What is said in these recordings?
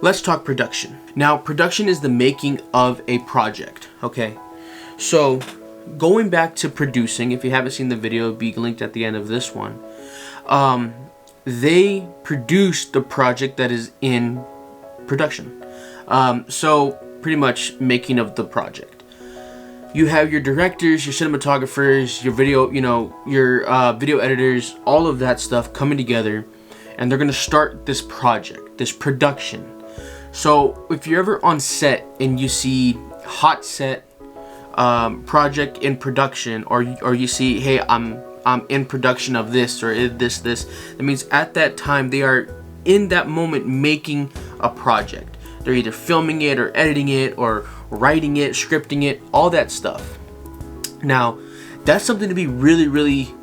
let's talk production. Now, production is the making of a project, okay? So, going back to producing, if you haven't seen the video, it'll be linked at the end of this one. They produce the project that is in production. So, pretty much making of the project. You have your directors, your cinematographers, your video, your video editors, all of that stuff coming together, and they're gonna start this project, this production. So if you're ever on set and you see hot set, project in production, or you see, hey, I'm in production of this or this, that means at that time they are in that moment making a project. They're either filming it or editing it or writing it, scripting it, all that stuff. Now, that's something to be really, really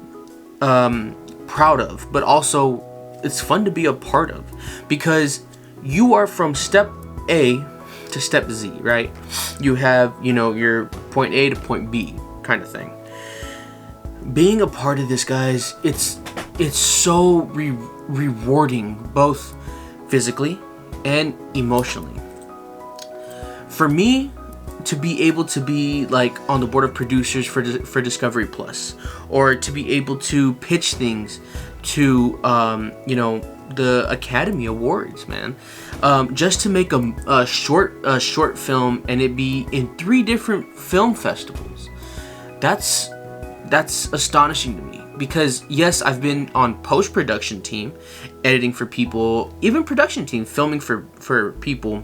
proud of, but also it's fun to be a part of, because you are from step A to step Z, right? You have, your point A to point B kind of thing. Being a part of this, guys, it's so rewarding, both physically and emotionally. For me, to be able to be like on the board of producers for Discovery Plus, or to be able to pitch things to the Academy Awards, man, just to make a short film and it be in 3 different film festivals, that's astonishing to me. Because yes, I've been on post-production team, editing for people, even production team, filming for people,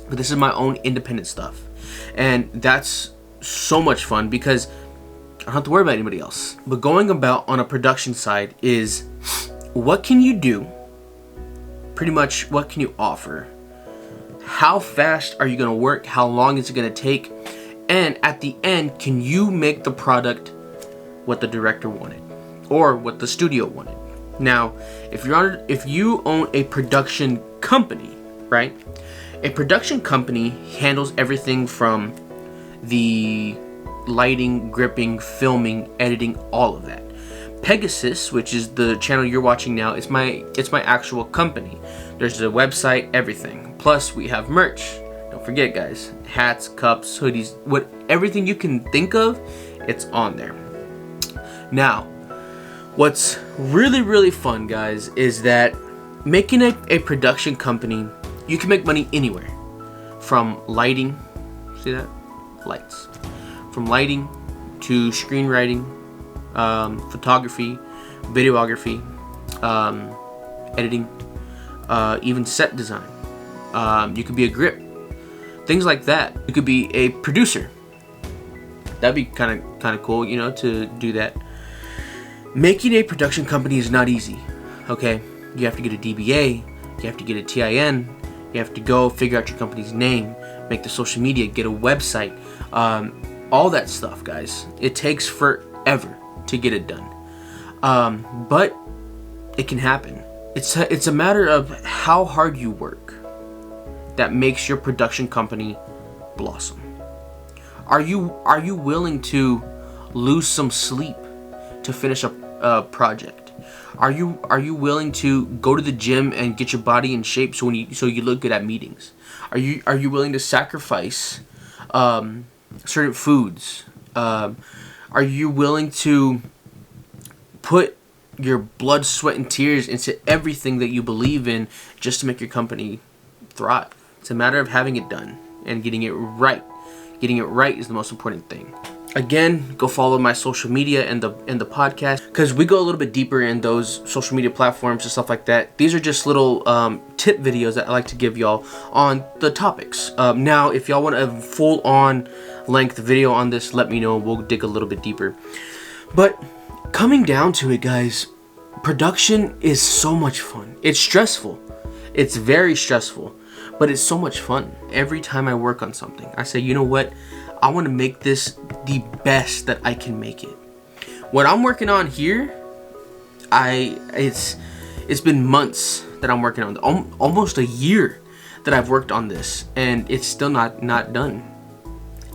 but this is my own independent stuff, and that's so much fun because I don't have to worry about anybody else. But going about on a production side is, what can you do? Pretty much, what can you offer? How fast are you going to work? How long is it going to take? And at the end, can you make the product what the director wanted or what the studio wanted? Now, if you own a production company, right? A production company handles everything from the lighting, gripping, filming, editing, all of that. Pegasus, which is the channel you're watching now, it's my actual company. There's a website, everything. Plus we have merch. Don't forget, guys, hats, cups, hoodies, everything you can think of, it's on there. Now, what's really, really fun, guys, is that making a production company, you can make money anywhere. From lighting, see that? Lights. From lighting to screenwriting, photography, videography, editing, even set design. You could be a grip, things like that. You could be a producer. That'd be kind of cool, to do that. Making a production company is not easy. Okay, you have to get a DBA, you have to get a TIN, you have to go figure out your company's name, make the social media, get a website, all that stuff, guys. It takes forever to get it done, but it can happen. It's a matter of how hard you work that makes your production company blossom. Are you willing to lose some sleep to finish a project? Are you willing to go to the gym and get your body in shape so you look good at meetings? Are you willing to sacrifice certain foods? Are you willing to put your blood, sweat, and tears into everything that you believe in just to make your company thrive? It's a matter of having it done and getting it right. Getting it right is the most important thing. Again, go follow my social media and the podcast, because we go a little bit deeper in those social media platforms and stuff like that. These are just little tip videos that I like to give y'all on the topics. Now, if y'all want a full-on length video on this, let me know. We'll dig a little bit deeper. But coming down to it, guys, production is so much fun. It's stressful. It's very stressful, but it's so much fun. Every time I work on something, I say, you know what? I want to make this the best that I can make it. What I'm working on here, it's been months that I'm working on, almost a year that I've worked on this, and it's still not done.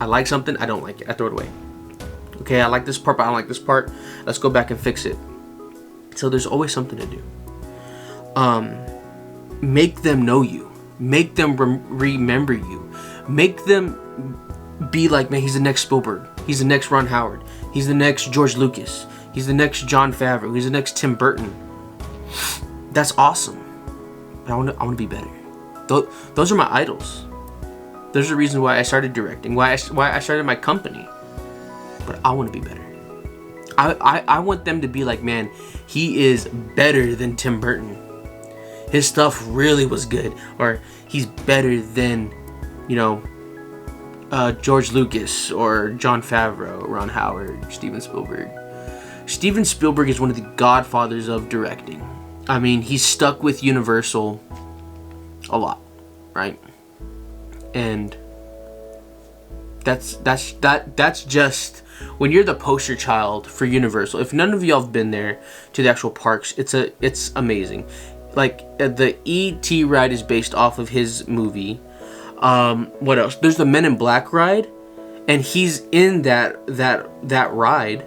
I like something, I don't like it, I throw it away. Okay, I like this part, but I don't like this part. Let's go back and fix it. So there's always something to do. Make them know you. Make them remember you. Make them be like, man, he's the next Spielberg. He's the next Ron Howard. He's the next George Lucas. He's the next Jon Favreau. He's the next Tim Burton. That's awesome. But I want to be better. Those are my idols. Those are the reasons why I started directing. Why I started my company. But I want to be better. I want them to be like, man, he is better than Tim Burton. His stuff really was good. Or he's better than, George Lucas or Jon Favreau, Ron Howard, Steven Spielberg. Steven Spielberg is one of the godfathers of directing. I mean, he's stuck with Universal a lot, right? And that's just when you're the poster child for Universal. If none of y'all have been there to the actual parks, it's amazing. Like the E.T. ride is based off of his movie. What else? There's the Men in Black ride, and he's in that ride.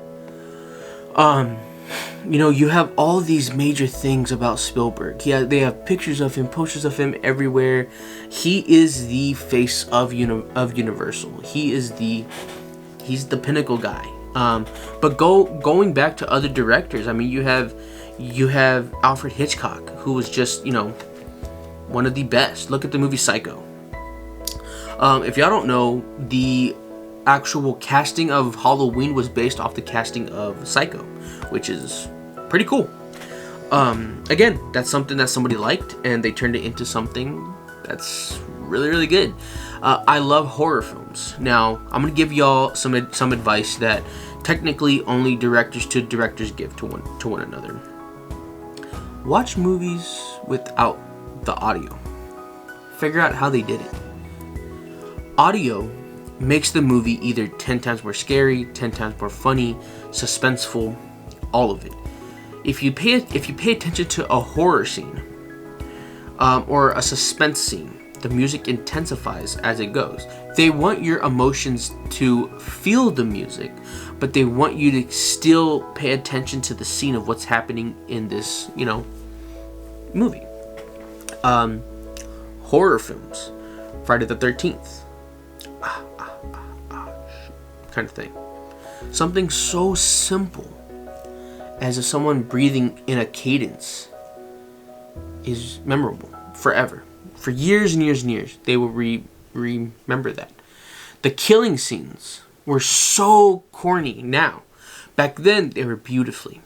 You have all these major things about Spielberg. They have pictures of him, posters of him everywhere. He is the face of Universal. He's the pinnacle guy. But going back to other directors, I mean, you have Alfred Hitchcock, who was just one of the best. Look at the movie Psycho. If y'all don't know, the actual casting of Halloween was based off the casting of Psycho, which is pretty cool. Again, that's something that somebody liked, and they turned it into something that's really, really good. I love horror films. Now, I'm gonna give y'all some advice that technically only directors give to one another. Watch movies without the audio. Figure out how they did it. Audio makes the movie either 10 times more scary, 10 times more funny, suspenseful, all of it. If you pay attention to a horror scene or a suspense scene, the music intensifies as it goes. They want your emotions to feel the music, but they want you to still pay attention to the scene of what's happening in this, movie. Horror films, Friday the 13th. Kind of thing. Something so simple as if someone breathing in a cadence is memorable forever. For years and years and years, they will remember that. The killing scenes were so corny now. Back then, they were beautifully.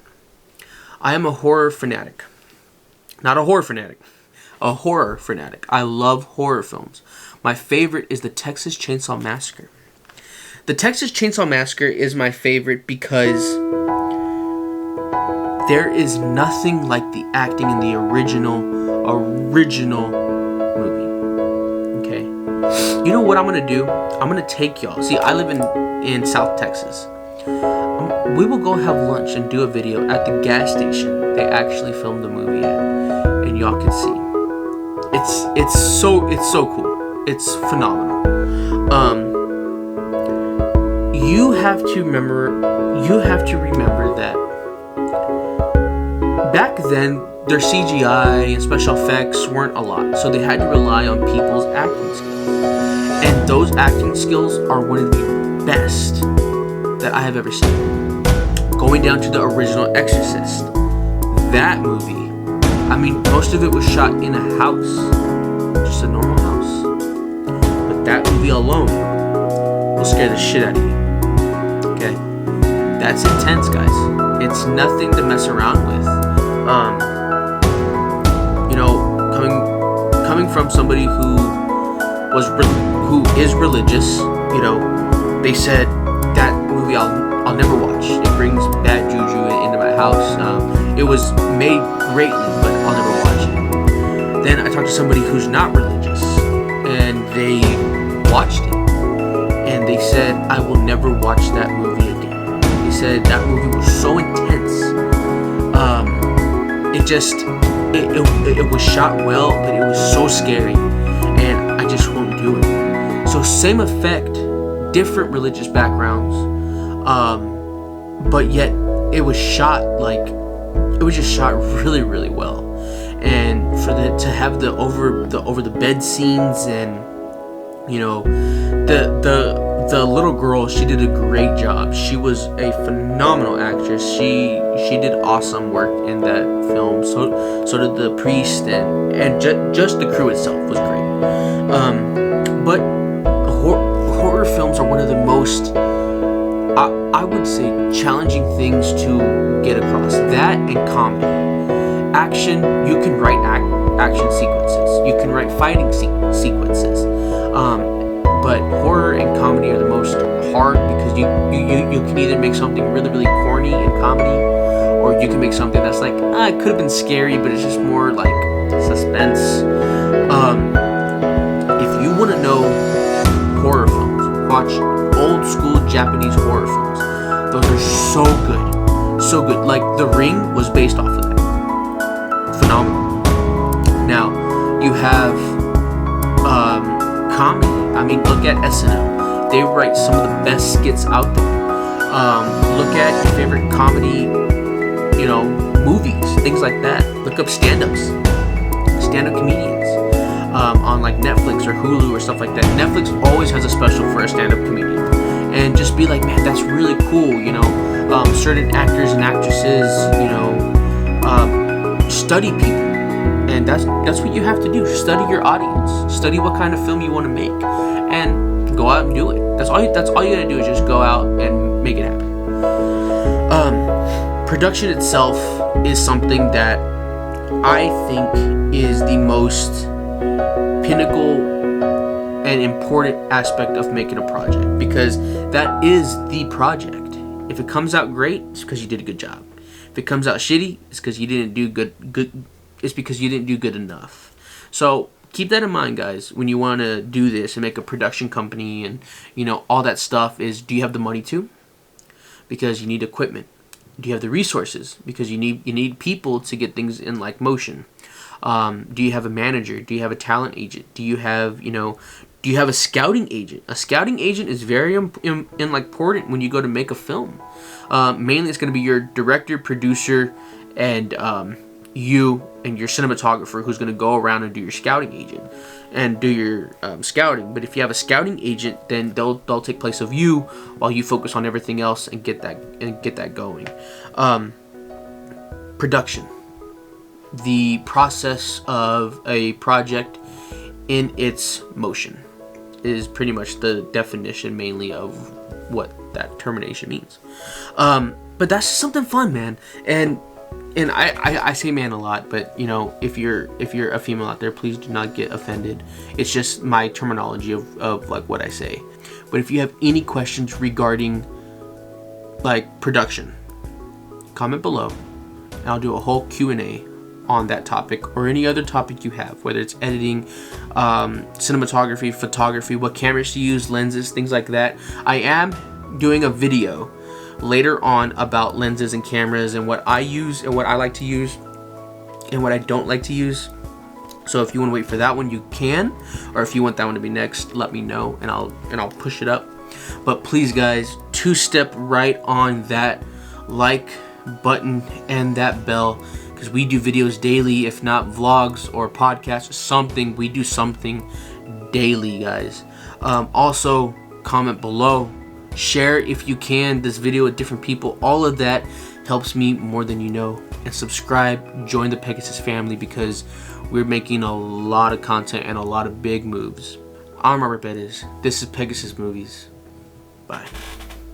I am a horror fanatic. Not a horror fanatic. A horror fanatic. I love horror films. My favorite is the Texas Chainsaw Massacre. The Texas Chainsaw Massacre is my favorite because there is nothing like the acting in the original movie. Okay? You know what I'm going to do? I'm going to take y'all. See, I live in South Texas. We will go have lunch and do a video at the gas station they actually filmed the movie at. And y'all can see. It's so cool. It's phenomenal. You have to remember that back then their CGI and special effects weren't a lot, so they had to rely on people's acting skills. And those acting skills are one of the best that I have ever seen. Going down to the original Exorcist, that movie, I mean, most of it was shot in a house, just a normal house. But that movie alone will scare the shit out of you. Okay? That's intense, guys. It's nothing to mess around with. Coming from somebody who is religious, they said that movie I'll never watch. It brings bad juju into my house. It was made greatly, but I'll never watch it. Then I talked to somebody who's not religious, and they watched it, and they said, I will never watch that movie again. They said that movie was so intense. It was shot well, but it was so scary, and I just won't do it. So same effect, different religious backgrounds, but yet it was shot really, really well. and for to have the over the bed scenes, and you know, the little girl, she did a great job. She was a phenomenal actress. She did awesome work in that film. So did the priest, and just the crew itself was great. But horror films are one of the most, I would say, challenging things to get across. That and comedy. Action, you can write action sequences. You can write fighting sequences. But horror and comedy are the most hard, because you can either make something really, really corny and comedy, or you can make something that's like, it could have been scary, but it's just more like suspense. If you want to know horror films, watch old school Japanese horror films. Those are so good. So good. Like The Ring was based off of that. Phenomenal. Now, you have comedy. I mean, look at SNL. They write some of the best skits out there. Look at your favorite comedy, movies, things like that. Look up stand-up comedians on like Netflix or Hulu or stuff like that. Netflix always has a special for a stand-up comedian, and just be like, man, that's really cool. Certain actors and actresses, study people. And that's what you have to do. Study your audience. Study what kind of film you want to make, and go out and do it. That's all you gotta do, is just go out and make it happen. Production itself is something that I think is the most pinnacle and important aspect of making a project, because that is the project. If it comes out great, it's because you did a good job. If it comes out shitty, it's because you didn't do good. It's because you didn't do good enough. So keep that in mind, guys, when you want to do this and make a production company and all that stuff. Is, do you have the money to? Because you need equipment. Do you have the resources? Because you need people to get things in like motion. Do you have a manager? Do you have a talent agent? Do you have a scouting agent? A scouting agent is very important when you go to make a film. Mainly, it's going to be your director, producer, and you and your cinematographer, who's going to go around and do your scouting agent and do your scouting. But if you have a scouting agent, then they'll take place of you while you focus on everything else and get that going. Production, the process of a project in its motion, is pretty much the definition mainly of what that termination means. But that's just something fun, man. And I say man a lot, but if you're a female out there, please do not get offended. It's just my terminology of like what I say. But if you have any questions regarding like production, comment below, and I'll do a whole Q&A on that topic, or any other topic you have, whether it's editing, cinematography, photography, what cameras to use, lenses, things like that. I am doing a video later on about lenses and cameras, and what I use and what I like to use and what I don't like to use. So if you want to wait for that one, you can, or if you want that one to be next, let me know, and I'll push it up. But please, guys, two-step right on that like button and that bell, because we do videos daily, if not vlogs or podcasts, something. We do something daily, guys. Also, comment below, share if you can this video with different people. All of that helps me more than you know. And subscribe, join the Pegasus family, because we're making a lot of content and a lot of big moves. I'm Robert Bettis. This is Pegasus Movies. Bye.